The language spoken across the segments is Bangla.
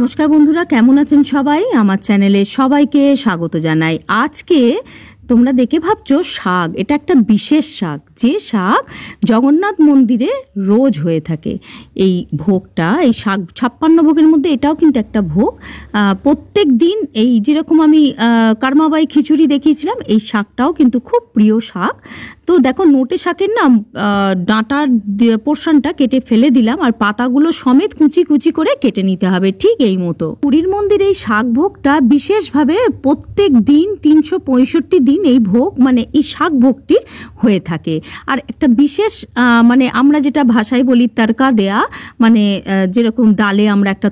নমস্কার বন্ধুরা, কেমন আছেন সবাই? আমার চ্যানেলে সবাইকে স্বাগত জানাই। আজকে তোমরা দেখে ভাবছো শাক, এটা একটা বিশেষ শাক, যে শাক জগন্নাথ মন্দিরে রোজ হয়ে থাকে। এই ভোগটা, এই শাক 56 ভোগের মধ্যে এটাও কিন্তু একটা ভোগ। প্রত্যেক দিন এই যেরকম আমি কারমাবাই খিচুড়ি দেখিয়েছিলাম, এই শাকটাও কিন্তু খুব প্রিয় শাক। তো দেখো, নোটে শাকের না ডাঁটার পোর্শনটা কেটে ফেলে দিলাম, আর পাতাগুলো সমেত কুচি কুচি করে কেটে নিতে হবে, ঠিক এই মতো। পুরীর মন্দিরে এই শাক ভোগটা বিশেষভাবে প্রত্যেক দিন 365 দিন এই ভোগ, মানে এই শাক ভোগটি হয়ে থাকে। আর একটা বিশেষ মানে আমরা যেটা ভাষায় বলি তড়কা দেয়া, মানে যেরকম ডালে আমরা একটা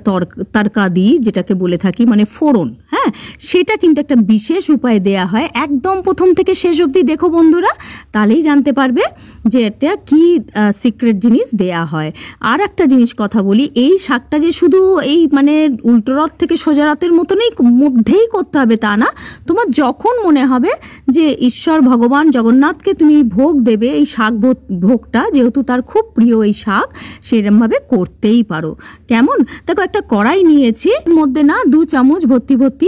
তড়কা দিই, যেটাকে বলে থাকি মানে ফোড়ন, হ্যাঁ, সেটা কিন্তু একটা বিশেষ উপায়ে দেয়া হয়। একদম প্রথম থেকে শেষ অবধি দেখো বন্ধুরা, তাহলেই জানতে পারবে যে এটা কি সিক্রেট জিনিস দেয়া হয়। আর একটা জিনিস কথা বলি, এই শাকটা যে শুধু এই মানে উল্টো রথ থেকে সোজা রথের মধ্যেই করতে হবে তা না। তোমার যখন মনে হবে যে ঈশ্বর ভগবান জগন্নাথকে তুমি ভোগ দেবে, এই শাক ভোগটা যেহেতু তার খুব প্রিয় এই শাক, সেরকমভাবে করতেই পারো। কেমন? দেখো, একটা কড়াই নিয়েছি, এর মধ্যে না 2 চামচ ভর্তি ভর্তি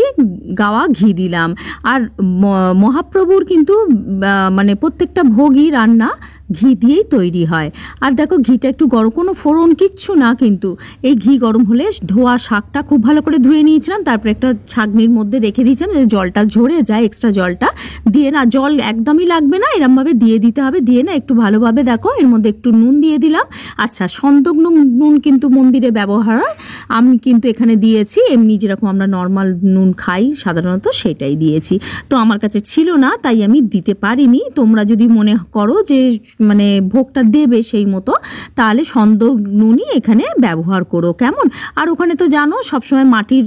গাওয়া ঘি দিলাম। আর মহাপ্রভুর কিন্তু মানে প্রত্যেকটা ভোগই রান্না ঘি দিয়েই তৈরি হয়। আর দেখো, ঘিটা একটু গরম, কোনো ফোড়ন কিচ্ছু না, কিন্তু এই ঘি গরম হলে ধোয়া শাকটা খুব ভালো করে ধুয়ে নিয়েছিলাম, তারপরে একটা ছাঁকনির মধ্যে রেখে দিয়েছিলাম যে জলটা ঝরে যায়, এক্সট্রা জলটা দিয়ে না, জল একদমই লাগবে না, এরমভাবে দিয়ে দিতে হবে। দিয়ে না একটু ভালোভাবে দেখো, এর মধ্যে একটু নুন দিয়ে দিলাম। আচ্ছা, সন্দক নুন কিন্তু মন্দিরে ব্যবহার হয়, আমি কিন্তু এখানে দিয়েছি এমনি যেরকম আমরা নর্মাল নুন খাই সাধারণত, সেটাই দিয়েছি। তো আমার কাছে ছিল না, তাই আমি দিতে পারিনি। তোমরা যদি মনে করো যে মানে ভোগটা দেবে সেই মতো, তাহলে সন্দক নুনই এখানে ব্যবহার করো, কেমন? আর ওখানে তো জানো সবসময় মাটির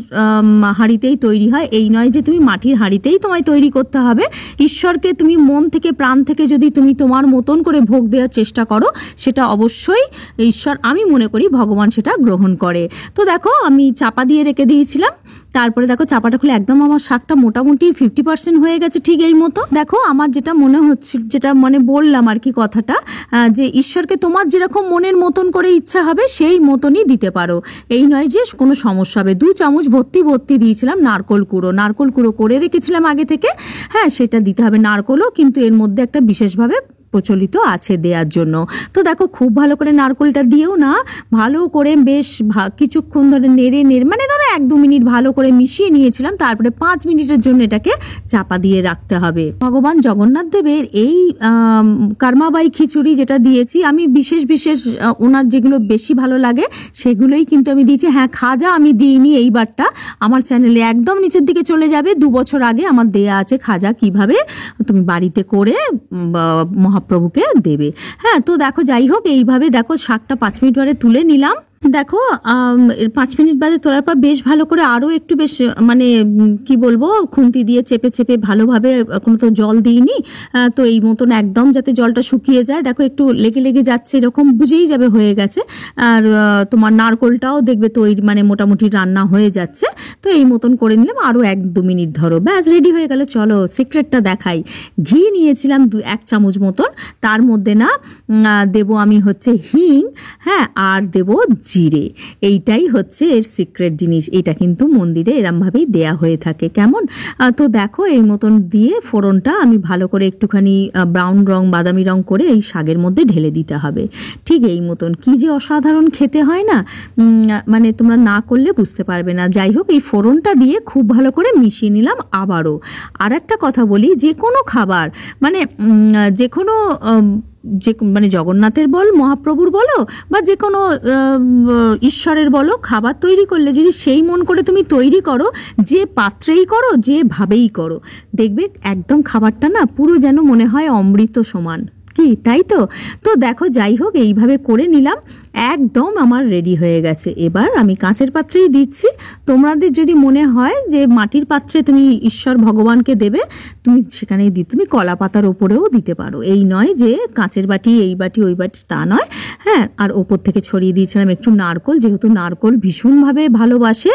হাঁড়িতেই তৈরি হয়, এই নয় যে তুমি মাটির হাঁড়িতেই তোমায় তৈরি করতে হবে। ঈশ্বরকে তুমি মন থেকে প্রাণ থেকে যদি তুমি তোমার মতন করে ভোগ দেওয়ার চেষ্টা করো, সেটা অবশ্যই ঈশ্বর, আমি মনে করি ভগবান সেটা গ্রহণ করে। তো দেখো, আমি চাপা দিয়ে রেখে দিয়েছিলাম, তারপরে দেখো চাপাটা খুলে একদম আমার শাকটা মোটামুটি 50% হয়ে গেছে, ঠিক এই মতো। দেখো, আমার যেটা মনে হচ্ছে, যেটা মানে বললাম আর কি কথাটা, যে ঈশ্বরকে তোমার যেরকম মনের মতন করে ইচ্ছা হবে সেই মতনই দিতে পারো, এই নয় যে কোনো সমস্যা হবে। 2 চামচ ভর্তি দিয়েছিলাম নারকোল কুড়ো করে রেখেছিলাম আগে থেকে, হ্যাঁ, সেটা দিতে হবে। নারকোলও কিন্তু এর মধ্যে একটা বিশেষভাবে প্রচলিত আছে দেওয়ার জন্য। তো দেখো, খুব ভালো করে নারকোলটা দিয়েও না, ভালো করে বেশ কিছুক্ষণ ধরে নেড়ে মানে ধরো 1-2 মিনিট ভালো করে মিশিয়ে নিয়েছিলাম, তারপরে 5 মিনিটের জন্য এটাকে চাপা দিয়ে রাখতে হবে। ভগবান জগন্নাথ দেবের এই কারমাবাই খিচুড়ি যেটা দিয়েছি আমি, বিশেষ ওনার যেগুলো বেশি ভালো লাগে সেগুলোই কিন্তু আমি দিয়েছি। হ্যাঁ, খাজা আমি দিইনি এইবারটা, আমার চ্যানেলে একদম নিচের দিকে চলে যাবে, 2 বছর আগে আমার দেয়া আছে খাজা কিভাবে তুমি বাড়িতে করে মহাপ্রভুকে দেবে। হ্যাঁ, তো দেখো, যাই হোক, এইভাবে দেখো শাকটা 5 মিনিট পরে তুলে নিলাম। দেখো, 5 মিনিট বাদে তোলার পর বেশ ভালো করে আরও একটু বেশ মানে কি বলবো, খুন্তি দিয়ে চেপে ভালোভাবে, কোনো তো জল দিইনি, তো এই মতন একদম যাতে জলটা শুকিয়ে যায়। দেখো, একটু লেগে যাচ্ছে, এরকম বুঝেই যাবে হয়ে গেছে। আর তোমার নারকোলটাও দেখবে তো মানে মোটামুটি রান্না হয়ে যাচ্ছে। তো এই মতন করে নিলাম, আরও 1-2 মিনিট ধরো, ব্যাস রেডি হয়ে গেল। চলো সিক্রেটটা দেখাই। ঘি নিয়েছিলাম 1 চামচ মতন, তার মধ্যে না দেবো আমি হচ্ছে হিং, হ্যাঁ, আর দেবো জিরে। এইটাই হচ্ছে এর সিক্রেট জিনিস, এটা কিন্তু মন্দিরে এরমভাবেই দেয়া হয়ে থাকে, কেমন? তো দেখো, এই মতন দিয়ে ফোড়নটা আমি ভালো করে একটুখানি ব্রাউন রং, বাদামি রং করে এই শাকের মধ্যে ঢেলে দিতে হবে, ঠিক এই মতন। কি যে অসাধারণ খেতে হয় না, মানে তোমরা না করলে বুঝতে পারবে না। যাই হোক, এই ফোড়নটা দিয়ে খুব ভালো করে মিশিয়ে নিলাম আবারও। আর একটা কথা বলি, যে কোনো খাবার মানে যে কোনো মানে জগন্নাথের বল, মহাপ্রভুর বলো, বা যে কোনো ঈশ্বরের বলো, খাবার তৈরি করলে যদি সেই মন করে তুমি তৈরি করো, যে পাত্রেই করো, যেভাবেই করো, দেখবে একদম খাবারটা না পুরো যেন মনে হয় অমৃত সমান, কি তাই তো? তো দেখো, যাই হোক, এইভাবে করে নিলাম, একদম আমার রেডি হয়ে গেছে। এবার আমি কাঁচের পাত্রেই দিচ্ছি। তোমাদের যদি মনে হয় যে মাটির পাত্রে তুমি ঈশ্বর ভগবানকে দেবে, তুমি সেখানেই তুমি কলা পাতার ওপরেও দিতে পারো, এই নয় যে কাঁচের বাটি, এই বাটি, ওই বাটি, তা নয়, হ্যাঁ। আর ওপর থেকে ছড়িয়ে দিয়েছিলাম একটু নারকোল, যেহেতু নারকোল ভীষণভাবে ভালোবাসে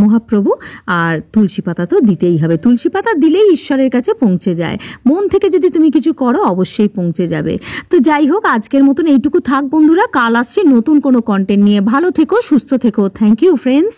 মহাপ্রভু। আর তুলসী পাতা তো দিতেই হবে, তুলসী পাতা দিলেই ঈশ্বরের কাছে পৌঁছে যায়। মন থেকে যদি তুমি কিছু করো, অবশ্যই পৌঁছে যাবে। তো যাই হোক, আজকের মতন এইটুকু থাক বন্ধুরা, কাল আসছে নতুন কোনো কন্টেন্ট নিয়ে। ভালো থেকো, সুস্থ থেকো। Thank you friends.